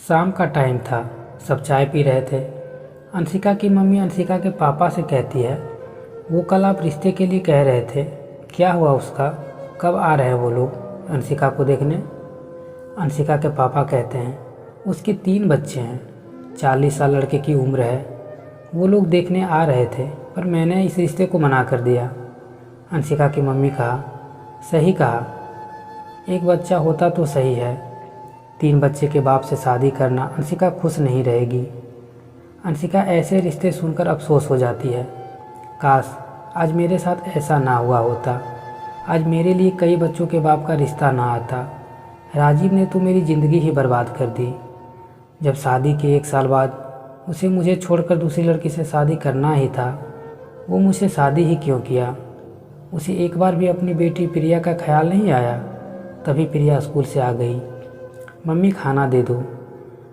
शाम का टाइम था। सब चाय पी रहे थे। अंशिका की मम्मी अंशिका के पापा से कहती है, वो कल आप रिश्ते के लिए कह रहे थे, क्या हुआ उसका? कब आ रहे हैं वो लोग अंशिका को देखने? अंशिका के पापा कहते हैं, उसके 3 बच्चे हैं, 40 साल लड़के की उम्र है। वो लोग देखने आ रहे थे, पर मैंने इस रिश्ते को मना कर दिया। अंशिका की मम्मी कहा, सही कहा, एक बच्चा होता तो सही है। 3 बच्चे के बाप से शादी करना अंशिका खुश नहीं रहेगी। अंशिका ऐसे रिश्ते सुनकर अफसोस हो जाती है। काश आज मेरे साथ ऐसा ना हुआ होता। आज मेरे लिए कई बच्चों के बाप का रिश्ता ना आता। राजीव ने तो मेरी ज़िंदगी ही बर्बाद कर दी। जब शादी के 1 साल बाद उसे मुझे छोड़कर दूसरी लड़की से शादी करना ही था, वो मुझसे शादी ही क्यों किया? उसे एक बार भी अपनी बेटी प्रिया का ख्याल नहीं आया। तभी प्रिया स्कूल से आ गई। मम्मी खाना दे दो,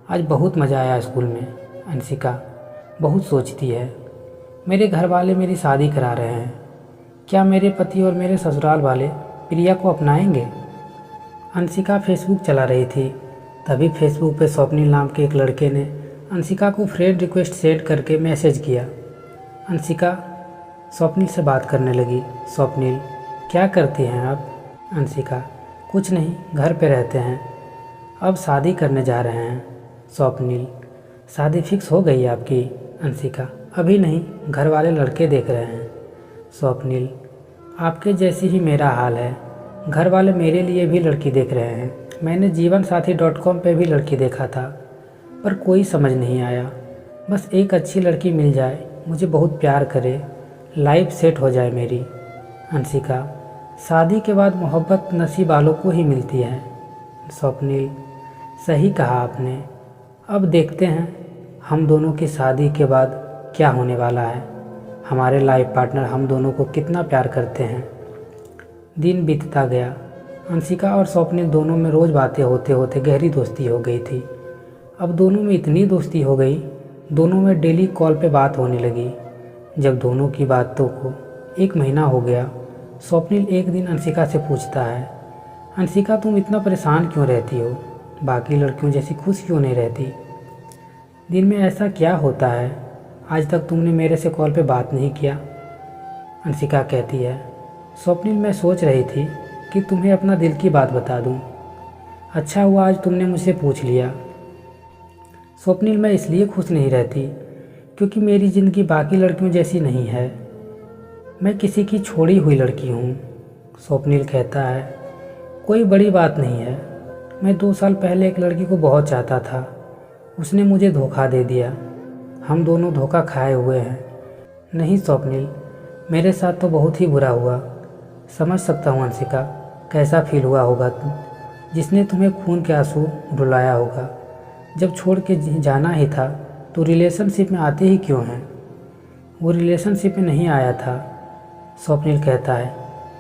आज बहुत मज़ा आया स्कूल में। अंशिका बहुत सोचती है, मेरे घर वाले मेरी शादी करा रहे हैं, क्या मेरे पति और मेरे ससुराल वाले प्रिया को अपनाएंगे? अंशिका फेसबुक चला रही थी। तभी फेसबुक पे स्वप्निल नाम के एक लड़के ने अंशिका को फ्रेंड रिक्वेस्ट सेंड करके मैसेज किया। अंशिका स्वप्निल से बात करने लगी। स्वप्निल, क्या करती हैं आप? अंशिका, कुछ नहीं, घर पे रहते हैं, अब शादी करने जा रहे हैं। स्वप्निल, शादी फिक्स हो गई आपकी? अंशिका, अभी नहीं, घर वाले लड़के देख रहे हैं। स्वप्निल, आपके जैसी ही मेरा हाल है, घर वाले मेरे लिए भी लड़की देख रहे हैं। मैंने जीवनसाथी.com पे भी लड़की देखा था, पर कोई समझ नहीं आया। बस एक अच्छी लड़की मिल जाए, मुझे बहुत प्यार करे, लाइफ सेट हो जाए मेरी। अंशिका, शादी के बाद मोहब्बत नसीब वालों को ही मिलती है। स्वप्निल, सही कहा आपने। अब देखते हैं हम दोनों की शादी के बाद क्या होने वाला है, हमारे लाइफ पार्टनर हम दोनों को कितना प्यार करते हैं। दिन बीतता गया। अंशिका और स्वप्निल दोनों में रोज़ बातें होते होते गहरी दोस्ती हो गई थी। अब दोनों में इतनी दोस्ती हो गई, दोनों में डेली कॉल पे बात होने लगी। जब दोनों की बातों को 1 महीना हो गया, स्वप्निल एक दिन अंशिका से पूछता है, अंशिका तुम इतना परेशान क्यों रहती हो? बाकी लड़कियों जैसी खुश क्यों नहीं रहती? दिन में ऐसा क्या होता है? आज तक तुमने मेरे से कॉल पे बात नहीं किया। अंशिका कहती है, स्वप्निल मैं सोच रही थी कि तुम्हें अपना दिल की बात बता दूं। अच्छा हुआ आज तुमने मुझसे पूछ लिया। स्वप्निल, मैं इसलिए खुश नहीं रहती क्योंकि मेरी ज़िंदगी बाकी लड़कियों जैसी नहीं है। मैं किसी की छोड़ी हुई लड़की हूँ। स्वप्निल कहता है, कोई बड़ी बात नहीं है। मैं 2 साल पहले एक लड़की को बहुत चाहता था, उसने मुझे धोखा दे दिया। हम दोनों धोखा खाए हुए हैं। नहीं स्वप्निल, मेरे साथ तो बहुत ही बुरा हुआ। समझ सकता हूँ अंशिका, कैसा फील हुआ होगा जिसने तुम्हें खून के आंसू रुलाया होगा। जब छोड़ के जाना ही था तो रिलेशनशिप में आते ही क्यों हैं? वो रिलेशनशिप में नहीं आया था। स्वप्निल कहता है,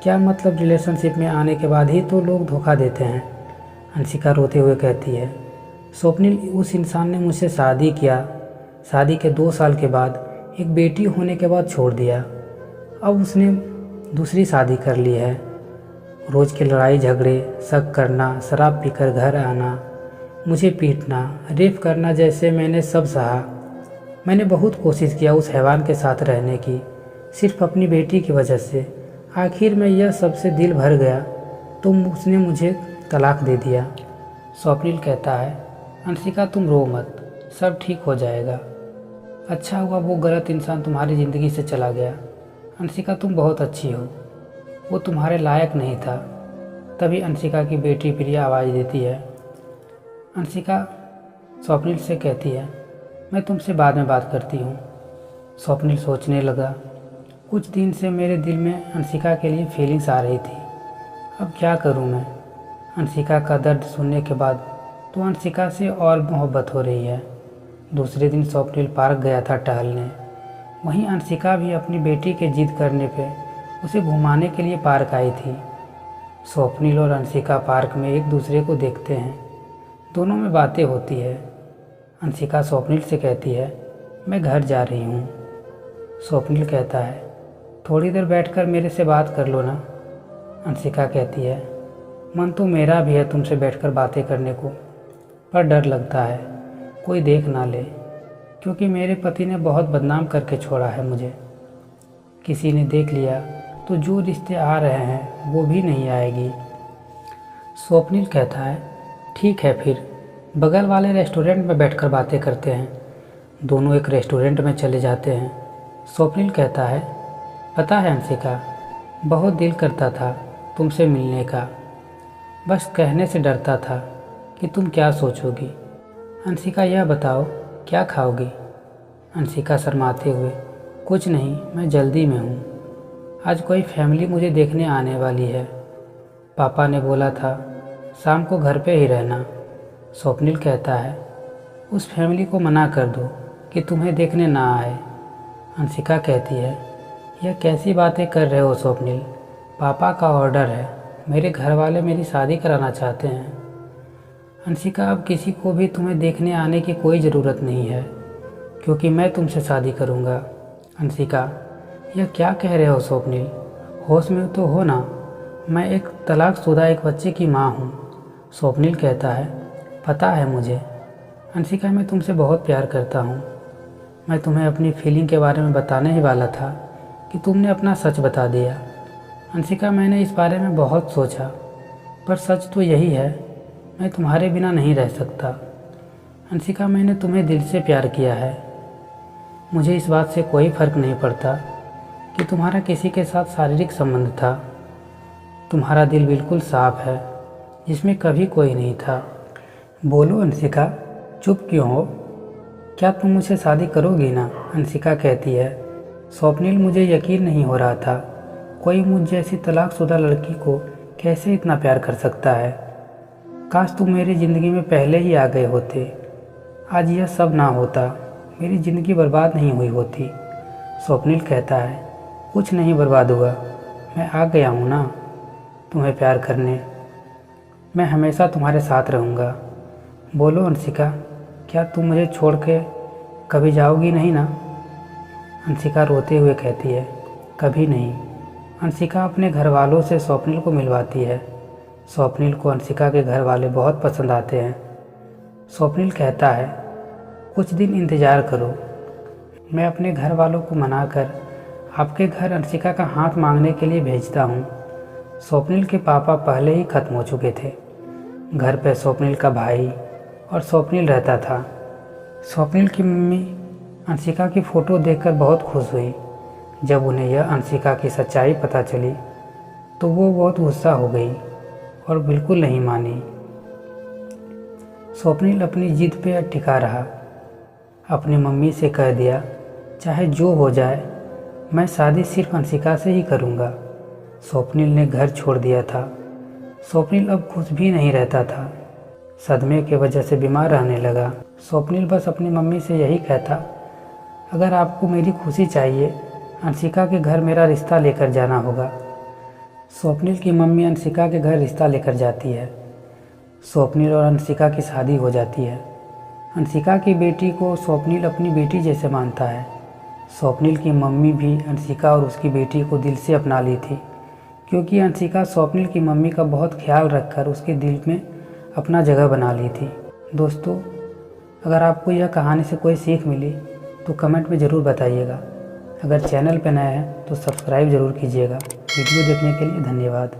क्या मतलब रिलेशनशिप में आने के बाद ही तो लोग धोखा देते हैं? अंशिका रोते हुए कहती है, स्वप्निल, उस इंसान ने मुझसे शादी किया, शादी के 2 साल के बाद एक बेटी होने के बाद छोड़ दिया। अब उसने दूसरी शादी कर ली है। रोज़ के लड़ाई झगड़े, शक करना, शराब पीकर घर आना, मुझे पीटना, रेप करना जैसे मैंने सब सहा। मैंने बहुत कोशिश किया उस हैवान के साथ रहने की, सिर्फ अपनी बेटी की वजह से। आखिर में यह सबसे दिल भर गया तो उसने मुझे तलाक दे दिया। स्वप्निल कहता है, अंशिका तुम रो मत, सब ठीक हो जाएगा। अच्छा हुआ वो गलत इंसान तुम्हारी ज़िंदगी से चला गया। अंशिका तुम बहुत अच्छी हो, वो तुम्हारे लायक नहीं था। तभी अंशिका की बेटी प्रिया आवाज़ देती है। अंशिका स्वप्निल से कहती है, मैं तुमसे बाद में बात करती हूँ। स्वप्निल सोचने लगा, कुछ दिन से मेरे दिल में अंशिका के लिए फीलिंग्स आ रही थी। अब क्या करूँ मैं? अंशिका का दर्द सुनने के बाद तो अंशिका से और मोहब्बत हो रही है। दूसरे दिन स्वप्निल पार्क गया था टहलने। वहीं अंशिका भी अपनी बेटी के जिद करने पे उसे घुमाने के लिए पार्क आई थी। स्वप्निल और अंशिका पार्क में एक दूसरे को देखते हैं। दोनों में बातें होती है। अंशिका स्वप्निल से कहती है, मैं घर जा रही हूँ। स्वप्निल कहता है, थोड़ी देर बैठकर मेरे से बात कर लो ना। अंशिका कहती है, मन तो मेरा भी है तुमसे बैठकर बातें करने को, पर डर लगता है। कोई देख ना ले, क्योंकि मेरे पति ने बहुत बदनाम करके छोड़ा है मुझे। किसी ने देख लिया तो जो रिश्ते आ रहे हैं वो भी नहीं आएगी। स्वप्निल कहता है, ठीक है फिर बगल वाले रेस्टोरेंट में बैठकर बातें करते हैं। दोनों एक रेस्टोरेंट में चले जाते हैं। स्वप्निल कहता है, पता है अंशिका, बहुत दिल करता था तुमसे मिलने का, बस कहने से डरता था कि तुम क्या सोचोगी। अंशिका, यह बताओ क्या खाओगी? अंशिका शर्माते हुए, कुछ नहीं, मैं जल्दी में हूँ। आज कोई फैमिली मुझे देखने आने वाली है। पापा ने बोला था शाम को घर पे ही रहना। स्वप्निल कहता है, उस फैमिली को मना कर दो कि तुम्हें देखने ना आए। अंशिका कहती है, यह कैसी बातें कर रहे हो स्वप्निल? पापा का ऑर्डर है, मेरे घर वाले मेरी शादी कराना चाहते हैं। अंशिका, अब किसी को भी तुम्हें देखने आने की कोई ज़रूरत नहीं है, क्योंकि मैं तुमसे शादी करूँगा। अंशिका, यह क्या कह रहे हो स्वप्निल? होश में तो हो ना? मैं एक तलाकशुदा एक बच्चे की माँ हूँ। स्वप्निल कहता है, पता है मुझे। अंशिका, मैं तुमसे बहुत प्यार करता हूँ। मैं तुम्हें अपनी फीलिंग के बारे में बताने ही वाला था कि तुमने अपना सच बता दिया। अंशिका, मैंने इस बारे में बहुत सोचा, पर सच तो यही है, मैं तुम्हारे बिना नहीं रह सकता। अंशिका, मैंने तुम्हें दिल से प्यार किया है। मुझे इस बात से कोई फ़र्क नहीं पड़ता कि तुम्हारा किसी के साथ शारीरिक संबंध था। तुम्हारा दिल बिल्कुल साफ है, जिसमें कभी कोई नहीं था। बोलो अंशिका, चुप क्यों हो? क्या तुम मुझसे शादी करोगी ना? अंशिका कहती है, स्वप्निल, मुझे यकीन नहीं हो रहा था कोई मुझ जैसी तलाकशुदा लड़की को कैसे इतना प्यार कर सकता है। काश तुम मेरी ज़िंदगी में पहले ही आ गए होते, आज यह सब ना होता, मेरी ज़िंदगी बर्बाद नहीं हुई होती। स्वप्निल कहता है, कुछ नहीं बर्बाद हुआ, मैं आ गया हूँ ना तुम्हें प्यार करने। मैं हमेशा तुम्हारे साथ रहूँगा। बोलो अंशिका, क्या तुम मुझे छोड़ के कभी जाओगी नहीं ना? अंशिका रोते हुए कहती है, कभी नहीं। अंशिका अपने घर वालों से स्वप्निल को मिलवाती है। स्वप्निल को अंशिका के घर वाले बहुत पसंद आते हैं। स्वप्निल कहता है, कुछ दिन इंतज़ार करो, मैं अपने घर वालों को मनाकर आपके घर अंशिका का हाथ मांगने के लिए भेजता हूँ। स्वप्निल के पापा पहले ही ख़त्म हो चुके थे। घर पे स्वप्निल का भाई और स्वप्निल रहता था। स्वप्निल की मम्मी अंशिका की फ़ोटो देखकर बहुत खुश हुई। जब उन्हें यह अंशिका की सच्चाई पता चली तो वो बहुत गुस्सा हो गई और बिल्कुल नहीं मानी। स्वप्निल अपनी जिद पे टिका रहा। अपनी मम्मी से कह दिया, चाहे जो हो जाए, मैं शादी सिर्फ अंशिका से ही करूँगा। स्वप्निल ने घर छोड़ दिया था। स्वप्निल अब खुश भी नहीं रहता था, सदमे की वजह से बीमार रहने लगा। स्वप्निल बस अपनी मम्मी से यही कहता, अगर आपको मेरी खुशी चाहिए, अंशिका के घर मेरा रिश्ता लेकर जाना होगा। स्वप्निल की मम्मी अंशिका के घर रिश्ता लेकर जाती है। स्वप्निल और अंशिका की शादी हो जाती है। अंशिका की बेटी को स्वप्निल अपनी बेटी जैसे मानता है। स्वप्निल की मम्मी भी अंशिका और उसकी बेटी को दिल से अपना ली थी, क्योंकि अंशिका स्वप्निल की मम्मी का बहुत ख्याल रखकर उसके दिल में अपना जगह बना ली थी। दोस्तों, अगर आपको यह कहानी से कोई सीख मिली तो कमेंट में ज़रूर बताइएगा। अगर चैनल पर नए हैं तो सब्सक्राइब ज़रूर कीजिएगा। वीडियो देखने के लिए धन्यवाद।